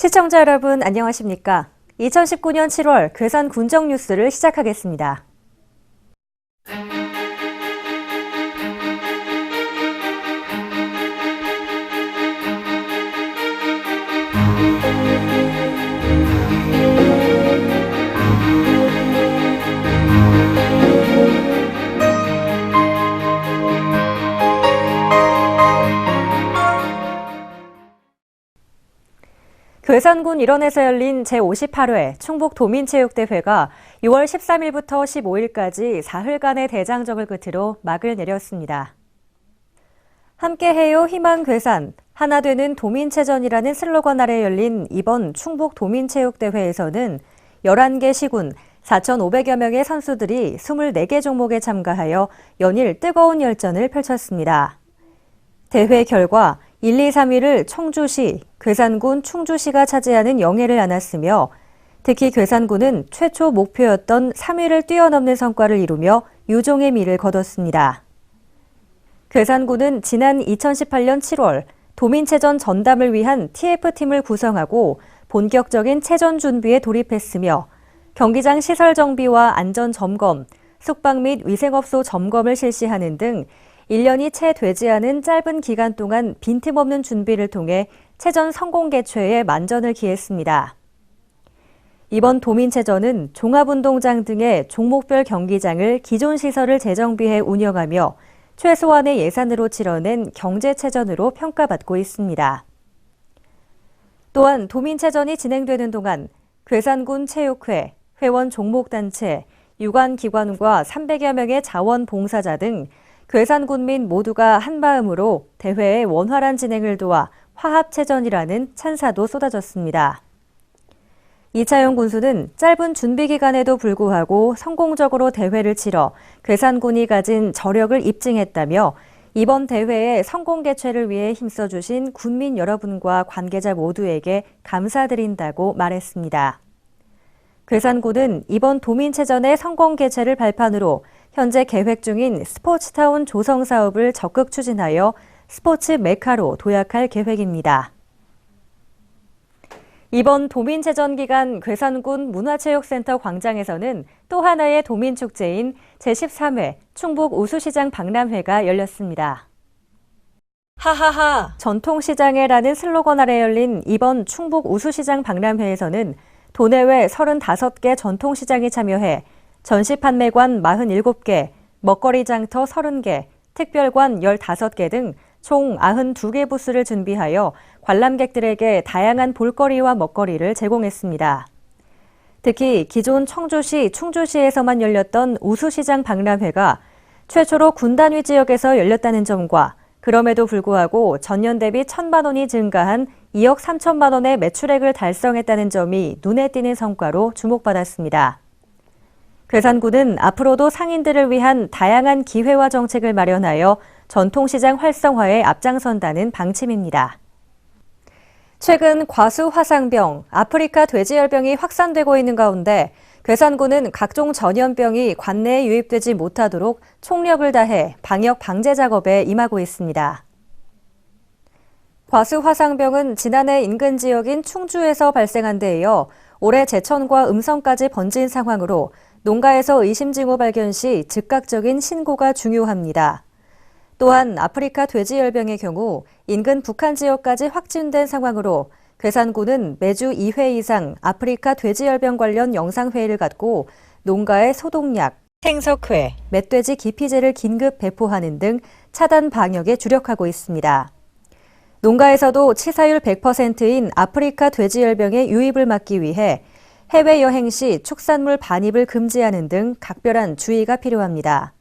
시청자 여러분 안녕하십니까? 2019년 7월 괴산 군정 뉴스를 시작하겠습니다. 괴산군 일원에서 열린 제58회 충북도민체육대회가 6월 13일부터 15일까지 사흘간의 대장정을 끝으로 막을 내렸습니다. 함께해요 희망괴산, 하나 되는 도민체전이라는 슬로건 아래 열린 이번 충북도민체육대회에서는 11개 시군 4,500여 명의 선수들이 24개 종목에 참가하여 연일 뜨거운 열전을 펼쳤습니다. 대회 결과 1, 2, 3위를 청주시, 괴산군, 충주시가 차지하는 영예를 안았으며 특히 괴산군은 최초 목표였던 3위를 뛰어넘는 성과를 이루며 유종의 미를 거뒀습니다. 괴산군은 지난 2018년 7월 도민체전 전담을 위한 TF팀을 구성하고 본격적인 체전 준비에 돌입했으며 경기장 시설 정비와 안전 점검, 숙박 및 위생업소 점검을 실시하는 등 1년이 채 되지 않은 짧은 기간 동안 빈틈없는 준비를 통해 체전 성공 개최에 만전을 기했습니다. 이번 도민체전은 종합운동장 등의 종목별 경기장을 기존 시설을 재정비해 운영하며 최소한의 예산으로 치러낸 경제체전으로 평가받고 있습니다. 또한 도민체전이 진행되는 동안 괴산군 체육회, 회원 종목단체, 유관기관과 300여 명의 자원봉사자 등 괴산군민 모두가 한마음으로 대회의 원활한 진행을 도와 화합체전이라는 찬사도 쏟아졌습니다. 이차용 군수는 짧은 준비 기간에도 불구하고 성공적으로 대회를 치러 괴산군이 가진 저력을 입증했다며 이번 대회의 성공 개최를 위해 힘써주신 군민 여러분과 관계자 모두에게 감사드린다고 말했습니다. 괴산군은 이번 도민체전의 성공 개최를 발판으로 현재 계획 중인 스포츠타운 조성 사업을 적극 추진하여 스포츠 메카로 도약할 계획입니다. 이번 도민체전 기간 괴산군 문화체육센터 광장에서는 또 하나의 도민축제인 제13회 충북 우수시장 박람회가 열렸습니다. 하하하 전통시장에라는 슬로건 아래 열린 이번 충북 우수시장 박람회에서는 도내외 35개 전통시장이 참여해 전시 판매관 47개, 먹거리 장터 30개, 특별관 15개 등 총 92개 부스를 준비하여 관람객들에게 다양한 볼거리와 먹거리를 제공했습니다. 특히 기존 청주시, 충주시에서만 열렸던 우수시장 박람회가 최초로 군단위 지역에서 열렸다는 점과 그럼에도 불구하고 전년 대비 1,000만 원이 증가한 2억 3천만 원의 매출액을 달성했다는 점이 눈에 띄는 성과로 주목받았습니다. 괴산군은 앞으로도 상인들을 위한 다양한 기회와 정책을 마련하여 전통시장 활성화에 앞장선다는 방침입니다. 최근 과수 화상병, 아프리카 돼지열병이 확산되고 있는 가운데 괴산군은 각종 전염병이 관내에 유입되지 못하도록 총력을 다해 방역 방제 작업에 임하고 있습니다. 과수 화상병은 지난해 인근 지역인 충주에서 발생한 데 이어 올해 제천과 음성까지 번진 상황으로 농가에서 의심 징후 발견 시 즉각적인 신고가 중요합니다. 또한 아프리카 돼지열병의 경우 인근 북한 지역까지 확진된 상황으로 괴산군은 매주 2회 이상 아프리카 돼지열병 관련 영상회의를 갖고 농가에 소독약, 생석회, 멧돼지 기피제를 긴급 배포하는 등 차단 방역에 주력하고 있습니다. 농가에서도 치사율 100%인 아프리카 돼지열병의 유입을 막기 위해 해외여행 시 축산물 반입을 금지하는 등 각별한 주의가 필요합니다.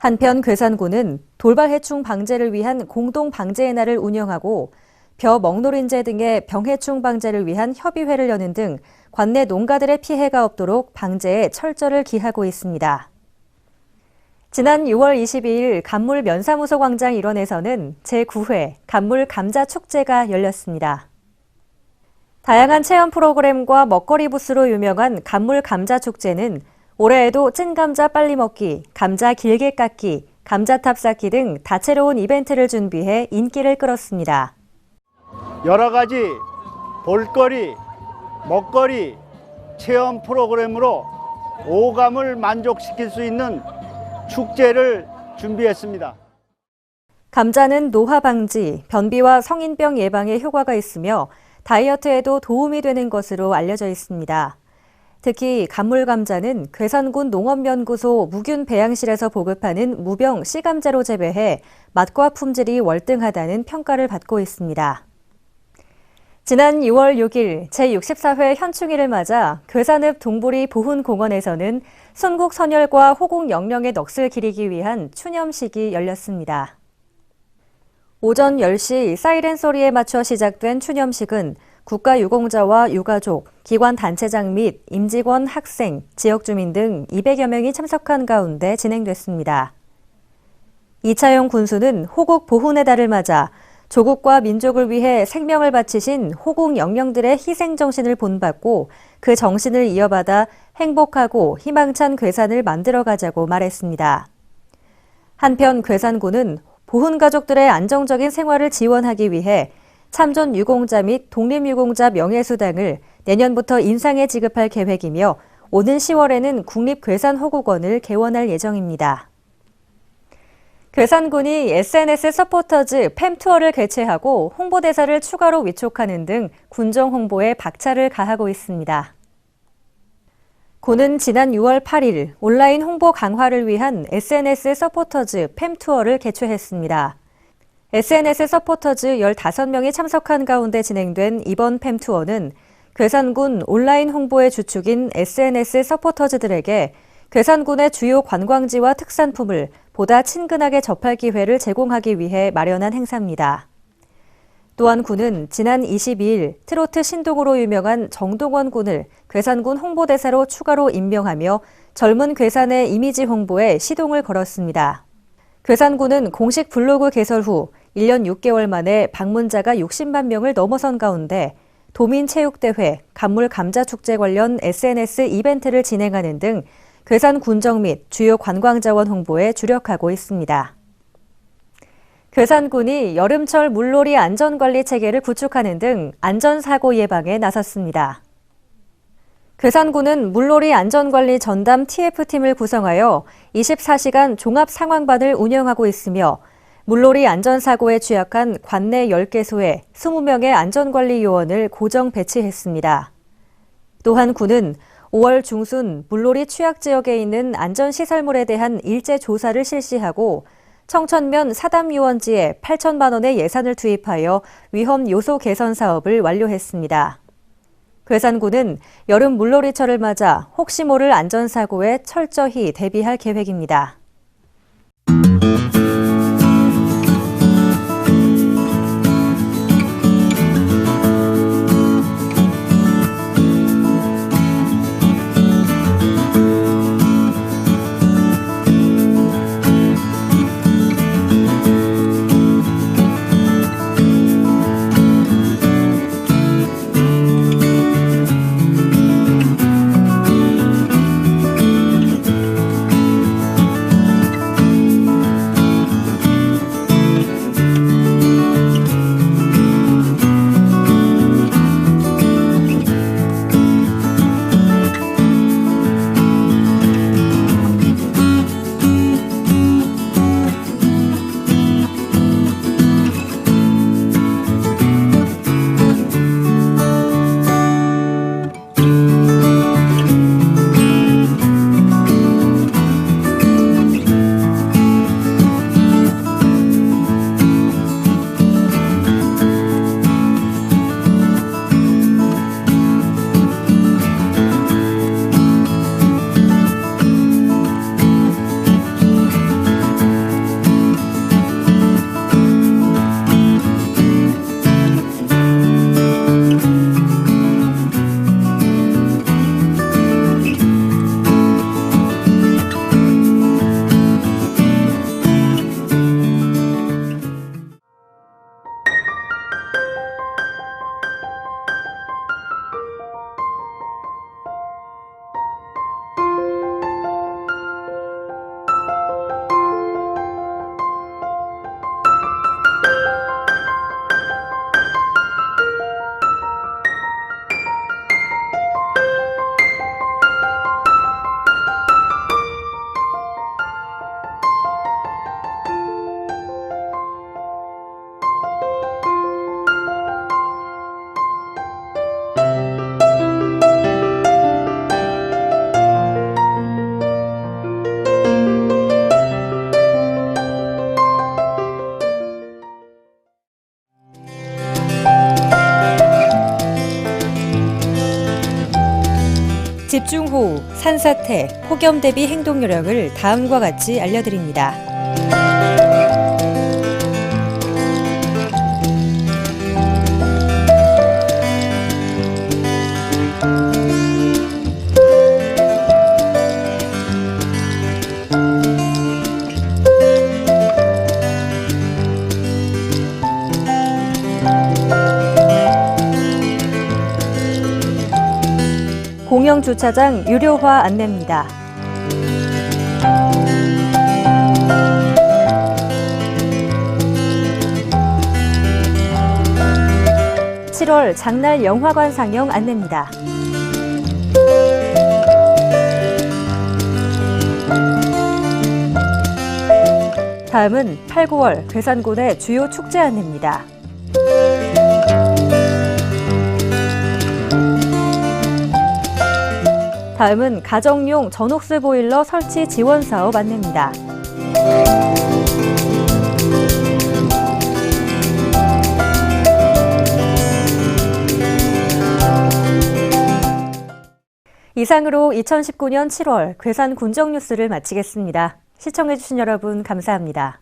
한편 괴산군은 돌발 해충 방제를 위한 공동 방제의 날을 운영하고 벼 먹노린재 등의 병해충 방제를 위한 협의회를 여는 등 관내 농가들의 피해가 없도록 방제에 철저를 기하고 있습니다. 지난 6월 22일 간물 면사무소 광장 일원에서는 제9회 간물 감자 축제가 열렸습니다. 다양한 체험 프로그램과 먹거리 부스로 유명한 간물 감자 축제는 올해에도 찐 감자 빨리 먹기, 감자 길게 깎기, 감자탑 쌓기 등 다채로운 이벤트를 준비해 인기를 끌었습니다. 여러 가지 볼거리, 먹거리, 체험 프로그램으로 오감을 만족시킬 수 있는 축제를 준비했습니다. 감자는 노화 방지, 변비와 성인병 예방에 효과가 있으며 다이어트에도 도움이 되는 것으로 알려져 있습니다. 특히 간물감자는 괴산군 농업연구소 무균배양실에서 보급하는 무병 씨감자로 재배해 맛과 품질이 월등하다는 평가를 받고 있습니다. 지난 6월 6일 제64회 현충일을 맞아 괴산읍 동부리 보훈공원에서는 순국 선열과 호국 영령의 넋을 기리기 위한 추념식이 열렸습니다. 오전 10시 사이렌 소리에 맞춰 시작된 추념식은 국가유공자와 유가족, 기관단체장 및 임직원, 학생, 지역주민 등 200여 명이 참석한 가운데 진행됐습니다. 이차용 군수는 호국 보훈의 달을 맞아 조국과 민족을 위해 생명을 바치신 호국 영령들의 희생정신을 본받고 그 정신을 이어받아 행복하고 희망찬 괴산을 만들어가자고 말했습니다. 한편 괴산군은 보훈 가족들의 안정적인 생활을 지원하기 위해 참전 유공자 및 독립유공자 명예수당을 내년부터 인상해 지급할 계획이며 오는 10월에는 국립괴산호국원을 개원할 예정입니다. 괴산군이 SNS 서포터즈 팸투어를 개최하고 홍보대사를 추가로 위촉하는 등 군정 홍보에 박차를 가하고 있습니다. 군은 지난 6월 8일 온라인 홍보 강화를 위한 SNS 서포터즈 팸투어를 개최했습니다. SNS 서포터즈 15명이 참석한 가운데 진행된 이번 팸투어는 괴산군 온라인 홍보의 주축인 SNS 서포터즈들에게 괴산군의 주요 관광지와 특산품을 보다 친근하게 접할 기회를 제공하기 위해 마련한 행사입니다. 또한 군은 지난 22일 트로트 신동으로 유명한 정동원 군을 괴산군 홍보대사로 추가로 임명하며 젊은 괴산의 이미지 홍보에 시동을 걸었습니다. 괴산군은 공식 블로그 개설 후 1년 6개월 만에 방문자가 60만 명을 넘어선 가운데 도민체육대회, 간물감자축제 관련 SNS 이벤트를 진행하는 등 괴산 군정 및 주요 관광자원 홍보에 주력하고 있습니다. 괴산군이 여름철 물놀이 안전관리 체계를 구축하는 등 안전사고 예방에 나섰습니다. 괴산군은 물놀이 안전관리 전담 TF팀을 구성하여 24시간 종합상황반을 운영하고 있으며 물놀이 안전사고에 취약한 관내 10개소에 20명의 안전관리 요원을 고정 배치했습니다. 또한 군은 5월 중순 물놀이 취약지역에 있는 안전시설물에 대한 일제 조사를 실시하고 청천면 사담유원지에 8천만 원의 예산을 투입하여 위험 요소 개선 사업을 완료했습니다. 괴산군은 여름 물놀이철을 맞아 혹시 모를 안전사고에 철저히 대비할 계획입니다. 산사태, 폭염 대비 행동 요령을 다음과 같이 알려드립니다. 공영주차장 유료화 안내입니다. (7월) 장날 영화관 상영 안내입니다. 다음은 8, 9월 괴산군의 주요 축제 안내입니다. 다음은 가정용 전옥수 보일러 설치 지원 사업 안내입니다. 이상으로 2019년 7월 괴산 군정 뉴스를 마치겠습니다. 시청해주신 여러분 감사합니다.